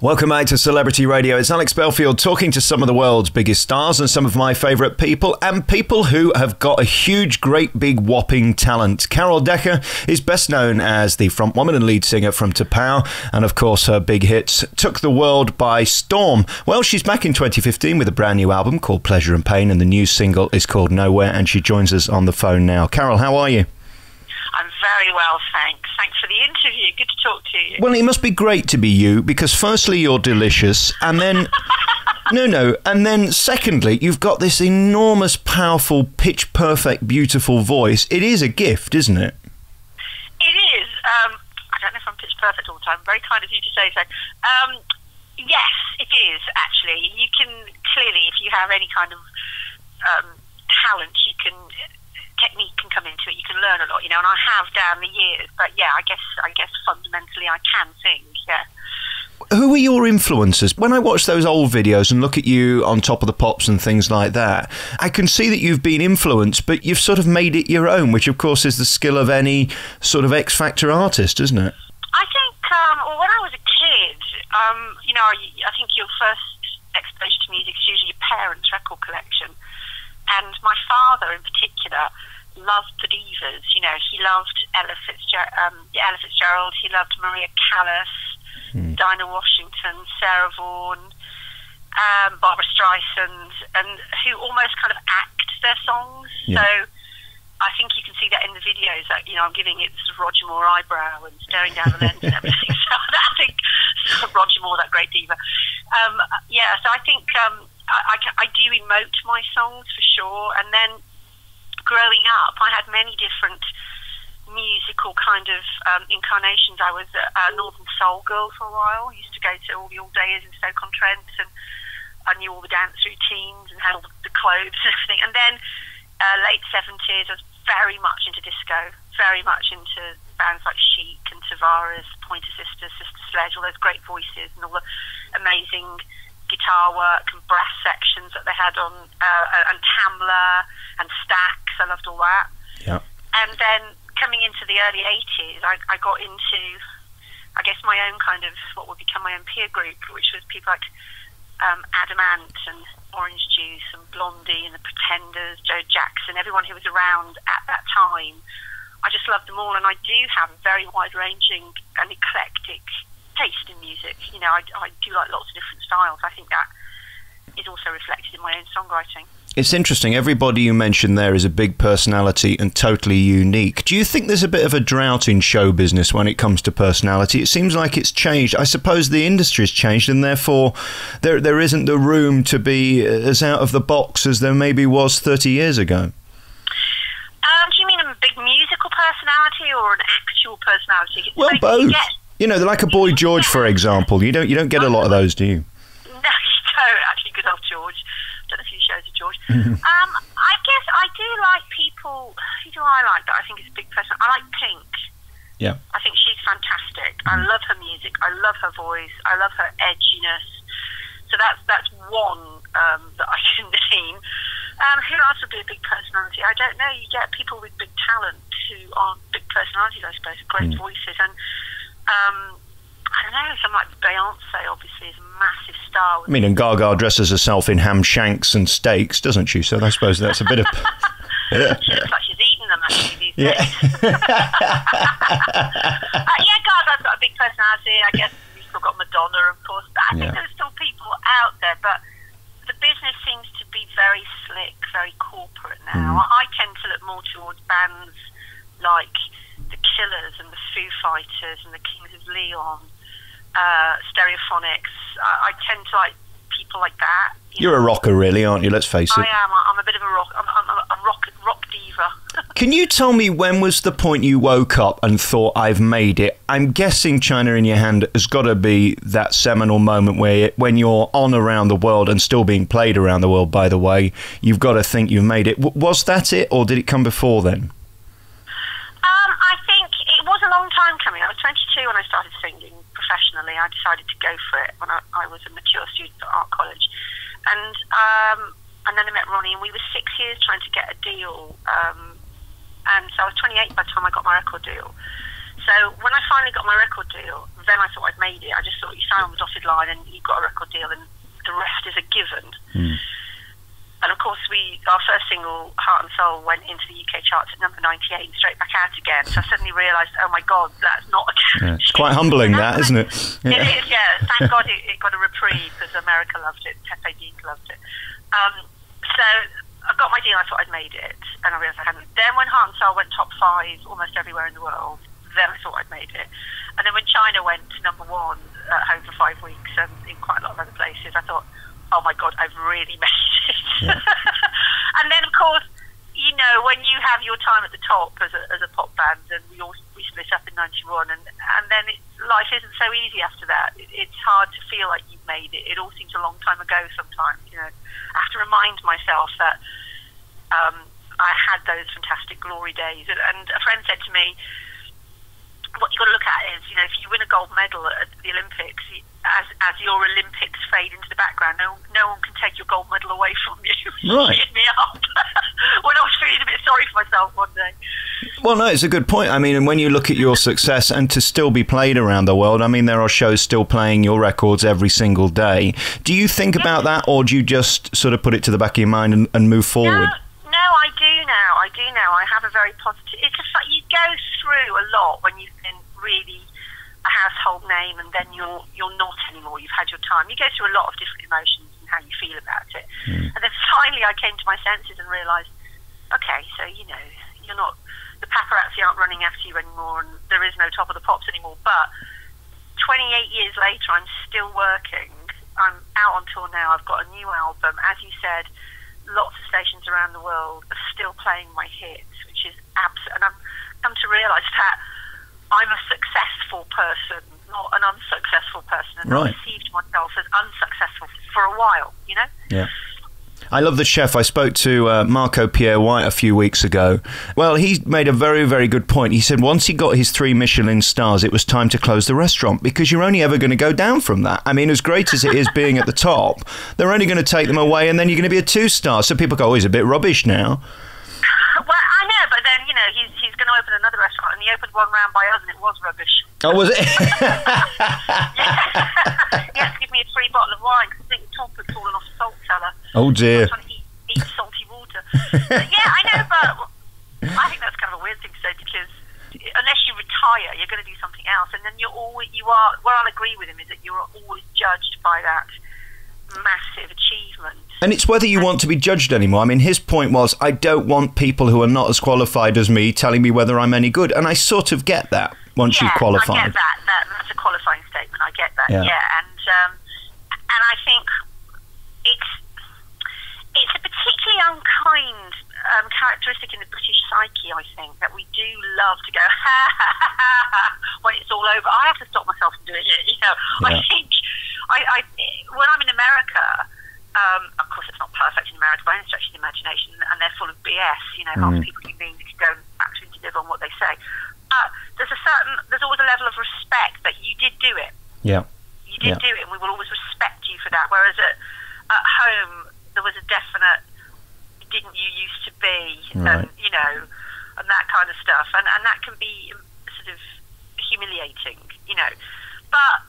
Welcome back to Celebrity Radio. It's Alex Belfield talking to some of the world's biggest stars and some of my favourite people and people who have got a huge, great, big, whopping talent. Carol Decker is best known as the frontwoman and lead singer from T'Pau, and of course her big hits took the world by storm. Well, she's back in 2015 with a brand new album called Pleasure and Pain, and the new single is called Nowhere, and she joins us on the phone now. Carol, how are you? I'm very well, thanks. Thanks for the interview. Good to talk to you. Well, it must be great to be you, because firstly, you're delicious, and then... and then secondly, you've got this enormous, powerful, pitch-perfect, beautiful voice. It is a gift, isn't it? It is. I don't know if I'm pitch-perfect all the time. Very kind of you to say so. Yes, it is, actually. You can clearly, if you have any kind of talent, you can... technique can come into it. You can learn a lot, and I have down the years. But yeah, I guess fundamentally I can sing. Yeah. Who are your influences? When I watch those old videos and look at you on Top of the Pops and things like that, I can see that you've been influenced, but you've sort of made it your own, which of course is the skill of any sort of X Factor artist, isn't it? I think, when I was a kid, I think your first exposure to music is usually your parents' record collection. And my father, in particular, loved the divas. He loved Ella Fitzgerald. He loved Maria Callas, Dinah Washington, Sarah Vaughan, Barbara Streisand, and who almost kind of act their songs. Yeah. So I think you can see that in the videos. That I'm giving it sort of Roger Moore eyebrow and staring down the lens and everything. So I think Roger Moore, that great diva. So I think. I do emote my songs for sure, and then growing up I had many different musical kind of incarnations. I was a Northern Soul girl for a while. I used to go to all the all-dayers in Stoke-on-Trent, and I knew all the dance routines and had all the clothes and everything. And then late 70s I was very much into disco, very much into bands like Chic and Tavares, Pointer Sisters, Sister Sledge, all those great voices and all the amazing guitar work and brass sections that they had on, and Tamla and Stax. I loved all that. Yeah. And then coming into the early 80s, I got into, I guess, my own kind of, what would become my own peer group, which was people like Adam Ant and Orange Juice and Blondie and the Pretenders, Joe Jackson, everyone who was around at that time. I just loved them all, and I do have a very wide-ranging and eclectic taste in music. I do like lots of different styles. I think that is also reflected in my own songwriting. It's interesting. Everybody you mentioned there is a big personality and totally unique. Do you think there's a bit of a drought in show business when it comes to personality? It seems like it's changed. I suppose the industry's changed, and therefore there isn't the room to be as out of the box as there maybe was 30 years ago. Do you mean a big musical personality or an actual personality? Well, both. Like a Boy George, for example. You don't get a lot of those, do you? No, you don't. Actually, good old George. Done a few shows with George. I guess I do like people. Who do I like that I think is a big person? I like Pink. Yeah. I think she's fantastic. I love her music. I love her voice. I love her edginess. So that's one that I can name. Who else would be a big personality? I don't know. You get people with big talent who aren't big personalities, I suppose, great voices. And I don't know, someone like Beyonce obviously is a massive star. I mean, and Gaga dresses herself in ham shanks and steaks, doesn't she? So I suppose that's a bit of... Yeah. She looks like she's eating them actually these days. Gaga's got a big personality. I guess we've still got Madonna, of course. But I think there's still people out there, but the business seems to be very slick, very corporate now. I tend to look more towards bands like the Killers and the Foo Fighters and the Kings of Leon, Stereophonics. I tend to like people like that. You're a rocker, really, aren't you? Let's face it. I am. I'm a bit of a rock. I'm a rock diva. Can you tell me when was the point you woke up and thought, I've made it? I'm guessing China in Your Hand has got to be that seminal moment where when you're on around the world and still being played around the world, by the way, you've got to think you've made it. Was that it, or did it come before then? I think it was a long time coming. I was 22 when I started singing professionally. I decided to go for it when I was a mature student at art college. And then I met Ronnie, and we were 6 years trying to get a deal. And so I was 28 by the time I got my record deal. So when I finally got my record deal, then I thought I'd made it. I just thought you sign on the dotted line and you've got a record deal and the rest is a given. And of course, our first single, Heart and Soul, went into the UK charts at number 98 and straight back out again. So I suddenly realised, oh my God, that's not a guarantee. It's quite humbling, that, isn't it? Yeah. It is, yeah. Thank God it got a reprieve because America loved it, Pepe Dean loved it. So I got my deal, I thought I'd made it, and I realised I hadn't. Then when Heart and Soul went top 5 almost everywhere in the world, then I thought I'd made it. And then when China went to number 1 at home for 5 weeks and in quite a lot of other places, I thought, oh my God, I've really made it. Yeah. And then, of course, you know, when you have your time at the top as a pop band, and we split up in 91, and then life isn't so easy after that. It's hard to feel like you've made it. It all seems a long time ago sometimes, you know. I have to remind myself that I had those fantastic glory days. And a friend said to me, what you've got to look at is, you know, if you win a gold medal at the Olympics, as your Olympics fade into the background, no one can take your gold medal away from you. Right. Cheered me up when I was feeling a bit sorry for myself one day. Well, no, it's a good point. I mean, and when you look at your success and to still be played around the world, I mean, there are shows still playing your records every single day. Do you think about that, or do you just sort of put it to the back of your mind and move forward? No, I do now. I have a very positive... It's just like you go through a lot when you've been really a household name, and then you're not anymore. You've had your time. You go through a lot of different emotions and how you feel about it. And then finally I came to my senses and realised, okay, so, you know, you're not... The paparazzi aren't running after you anymore, and there is no Top of the Pops anymore. But 28 years later, I'm still working. I'm out on tour now. I've got a new album. As you said, lots of stations around the world are still playing my hits, which is absolute. And I've come to realise that I'm a successful person, not an unsuccessful person, and I perceived myself as unsuccessful for a while, you know? Yeah. I love the chef. I spoke to Marco Pierre White a few weeks ago. Well, he made a very, very good point. He said once he got his 3 Michelin stars, it was time to close the restaurant, because you're only ever going to go down from that. I mean, as great as it is being at the top, they're only going to take them away, and then you're going to be a 2-star. So people go, oh, he's a bit rubbish now. Well, I know, but then, you know, he's going to open another restaurant, and he opened one round by us, and it was rubbish. Oh, was it? Yeah. He had to give me a free bottle of wine because I think the top had fallen off the salt cellar. Oh, dear. I was trying to eat salty water. Yeah, I know, but I think that's kind of a weird thing to say, because unless you retire, you're going to do something else, and then you are, what I'll agree with him is that you're always judged by that massive achievement. And it's whether you want to be judged anymore. I mean, his point was, I don't want people who are not as qualified as me telling me whether I'm any good. And I sort of get that once you've qualified. I get that. That's a qualifying statement. I get that, yeah. And I think it's a particularly unkind characteristic in the British psyche, I think, that we do love to go, ha, ha, ha, ha, ha, when it's all over. I have to stop myself from doing it, you know. Yeah. I think, when I'm in America, of course it's not perfect in America by any stretch of the imagination, and they're full of BS, you know, half the people you meet don't actually deliver on what they say. There's always a level of respect that you did do it. Yeah. You did do it, and we will always respect you for that. Whereas at home, there was a definite, didn't you used to be, and, you know, and that kind of stuff. And that can be sort of humiliating, you know. But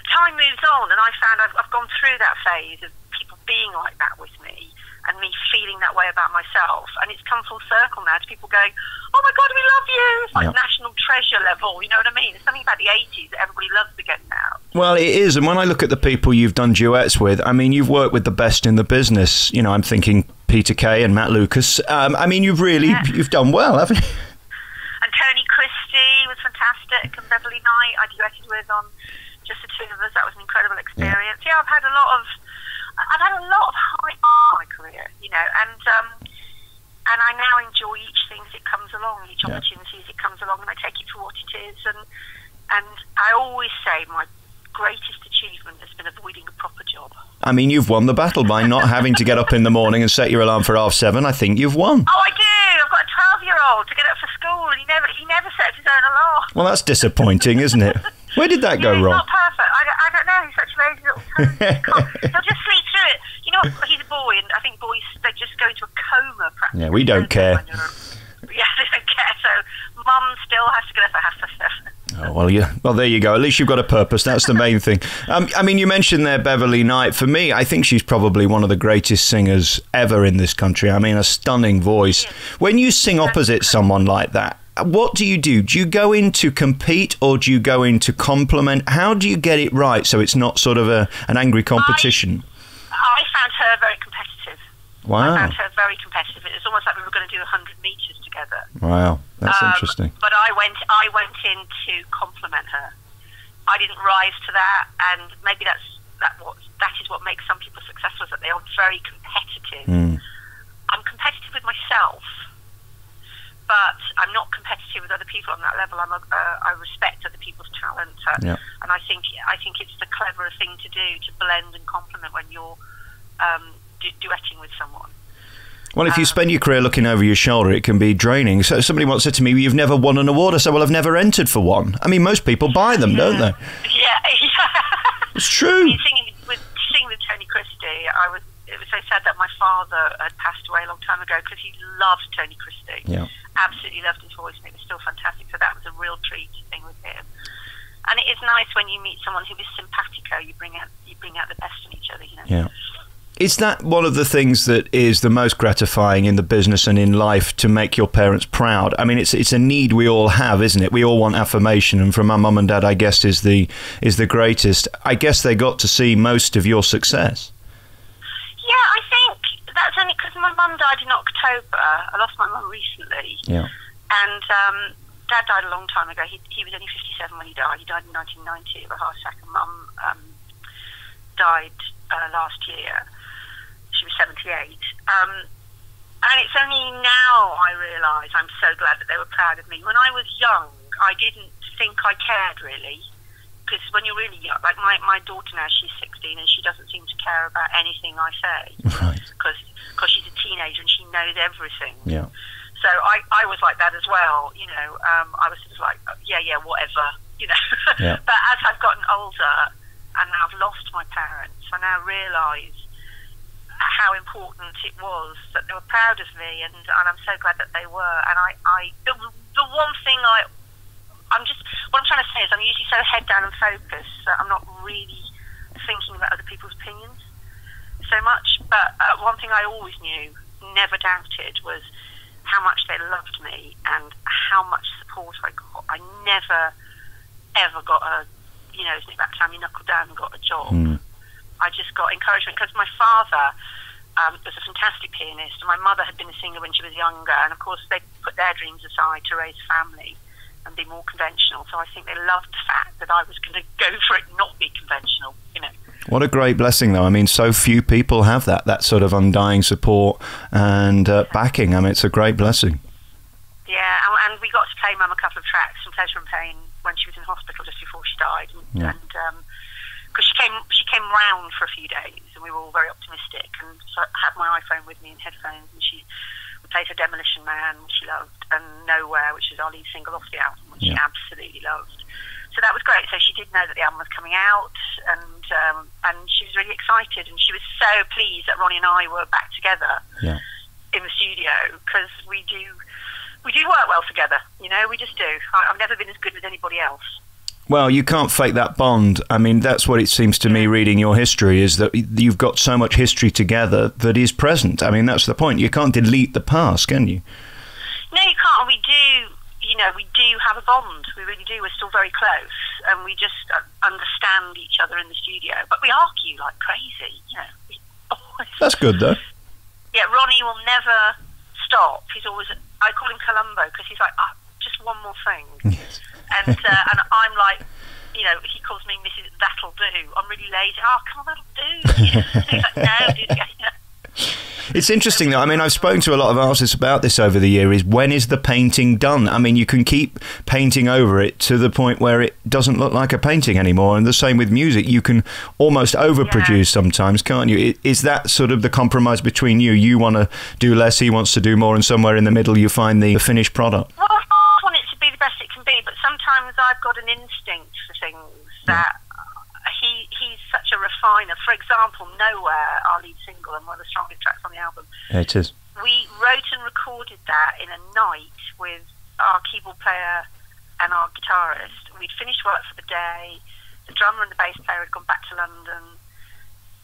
time moves on, and I found I've gone through that phase of people being like that with me, and me feeling that way about myself, and it's come full circle now to people going, oh my God, we love you. It's like national treasure level, you know what I mean? It's something about the 80s that everybody loves again now. Well, it is, and when I look at the people you've done duets with, I mean, you've worked with the best in the business. You know, I'm thinking Peter Kay and Matt Lucas. I mean, you've done well, haven't you? And Tony Christie was fantastic, and Beverley Knight I duetted with on just the two of us. That was an incredible experience. Yeah, I've had a lot of high in my career, you know, and I now enjoy each thing as it comes along, each opportunity as it comes along, and I take it for what it is. And I always say my greatest achievement has been avoiding a proper job. I mean, you've won the battle by not having to get up in the morning and set your alarm for 7:30. I think you've won. Oh, I do. I've got a 12-year-old to get up for school, and he never sets his own alarm. Well, that's disappointing, isn't it? Where did that go wrong? He's not perfect. I don't know. He's such a lazy little toad. He'll just sleep through it. You know, he's a boy, and I think boys, they just go into a coma practically. Yeah, we don't care. Yeah, they don't care. So Mum still has to get up at 7:30. Well, yeah. Well, there you go. At least you've got a purpose. That's the main thing. I mean, you mentioned there Beverley Knight. For me, I think she's probably one of the greatest singers ever in this country. I mean, a stunning voice. Yes. When you sing opposite someone like that, what do you do? Do you go in to compete or do you go in to compliment? How do you get it right so it's not sort of an angry competition? I found her very competitive. Wow. I found her very competitive. It was almost like we were going to do 100 metres together. Wow, that's interesting. But I went in to compliment her. I didn't rise to that, and maybe that is what makes some people successful, is that they are very competitive. I'm competitive with myself, but I'm not competitive with other people on that level. I respect other people's talent, and I think it's the cleverer thing to do, to blend and complement when you're duetting with someone. Well, if you spend your career looking over your shoulder, it can be draining. So somebody once said to me, "You've never won an award." I said, "Well, I've never entered for one." I mean, most people buy them, don't they? Yeah. It's true. Singing with Tony Christie, it was so sad that my father had passed away a long time ago, because he loved Tony Christie. Yeah. Absolutely loved his voice, and it was still fantastic. So that was a real treat to sing with him. And it is nice when you meet someone who is simpatico. You bring out the best in each other, you know. Yeah. Is that one of the things that is the most gratifying in the business and in life, to make your parents proud? I mean, it's a need we all have, isn't it? We all want affirmation, and from our mum and dad, I guess, is the greatest. I guess they got to see most of your success. Yeah, I think that's only because my mum died in October. I lost my mum recently. Yeah. And Dad died a long time ago. He was only 57 when he died. He died in 1990 of a heart attack, and Mum died last year. She was 78. And it's only now I realise I'm so glad that they were proud of me. When I was young, I didn't think I cared, really. Because when you're really young, like my daughter now, she's 16, and she doesn't seem to care about anything I say. Right. Because she's a teenager and she knows everything. Yeah. So I was like that as well, you know. I was sort of like, yeah, whatever, you know. Yeah. But as I've gotten older and now I've lost my parents, I now realise how important it was that they were proud of me, and I'm so glad that they were. And the one thing what I'm trying to say is, I'm usually so head down and focused that I'm not really thinking about other people's opinions so much. But one thing I always knew, never doubted, was how much they loved me and how much support I got. I never, ever got isn't it about time you knuckle down and got a job? I just got encouragement, because my father was a fantastic pianist, and my mother had been a singer when she was younger, and of course they put their dreams aside to raise a family and be more conventional. So I think they loved the fact that I was going to go for it, not be conventional, you know. What a great blessing, though. I mean, so few people have that sort of undying support and backing. I mean, it's a great blessing. Yeah, and we got to play Mum a couple of tracks from Pleasure and Pain when she was in hospital just before she died, and because she came round for a few days, and we were all very optimistic. And so I had my iPhone with me and headphones, and we played her Demolition Man, which she loved, and Nowhere, which is our lead single off the album, which she absolutely loved. So that was great. So she did know that the album was coming out, and she was really excited, and she was so pleased that Ronnie and I were back together in the studio, because we do work well together. You know, we just do. I've never been as good with anybody else. Well, you can't fake that bond. I mean, that's what it seems to me, reading your history, is that you've got so much history together that is present. I mean, that's the point. You can't delete the past, can you? No, you can't. We do have a bond. We really do. We're still very close, and we just understand each other in the studio. But we argue like crazy, you know. We always... That's good, though. Yeah, Ronnie will never stop. He's always... I call him Columbo, because he's like, just one more thing. Yes. And I'm like, you know, he calls me Mrs. That'll Do. I'm really lazy. Oh, come on, that'll do. You know? He's like, no, do it again. It's interesting, though. I mean, I've spoken to a lot of artists about this over the year, is when is the painting done? I mean, you can keep painting over it to the point where it doesn't look like a painting anymore. And the same with music. You can almost overproduce sometimes, can't you? Is that sort of the compromise between you? You want to do less, he wants to do more, and somewhere in the middle you find the finished product? Well, I want it to be the best it can be, but sometimes I've got an instinct for things that... He's such a refiner. For example, Nowhere, our lead single and one of the strongest tracks on the album. Yeah, it is. We wrote and recorded that in a night with our keyboard player and our guitarist, we'd finished work for the day. The drummer and the bass player had gone back to London.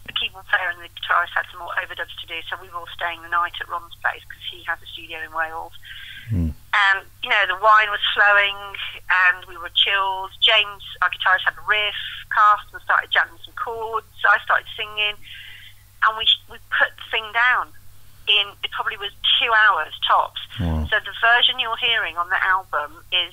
The keyboard player and the guitarist had some more overdubs to do, so we were all staying the night at Ron's place because he has a studio in Wales. And, you know, the wine was flowing and we were chilled. James, our guitarist, had a riff. Carsten started jamming some chords. I started singing. And we put the thing down in, it probably was 2 hours tops. Wow. So the version you're hearing on the album is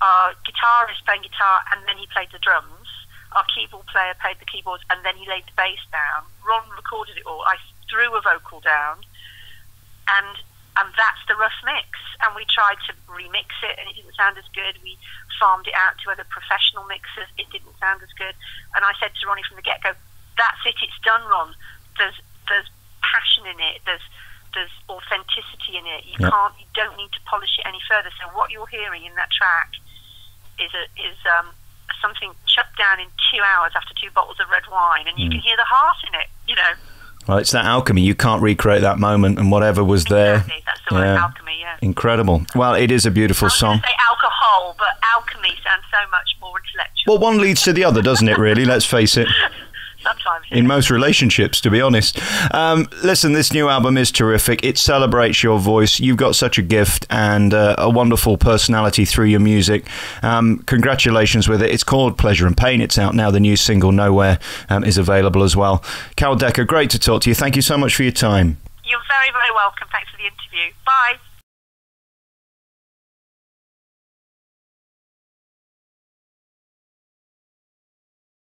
our guitarist playing guitar and then he played the drums. Our keyboard player played the keyboards and then he laid the bass down. Ron recorded it all. I threw a vocal down and that's the rough mix. And we tried to remix it and it didn't sound as good. We farmed it out to other professional mixers. It didn't sound as good. And I said to Ronnie from the get-go, that's it, it's done, Ron. There's passion in it. There's authenticity in it. You don't need to polish it any further. So what you're hearing in that track is something chucked down in 2 hours after 2 bottles of red wine, and you can hear the heart in it, you know. Well, it's that alchemy. You can't recreate that moment and whatever was there. Exactly, that's the word, alchemy, yeah. Incredible. Well, it is a beautiful song. I was going to say alcohol, but alchemy sounds so much more intellectual. Well, one leads to the other, doesn't it, really? Let's face it. Sometimes, in most relationships, to be honest. Listen, this new album is terrific. It celebrates your voice. You've got such a gift and a wonderful personality through your music. Congratulations with it. It's called Pleasure and Pain. It's out now. The new single, Nowhere, is available as well. Carol Decker, great to talk to you. Thank you so much for your time. You're very, very welcome. Thanks for the interview. Bye.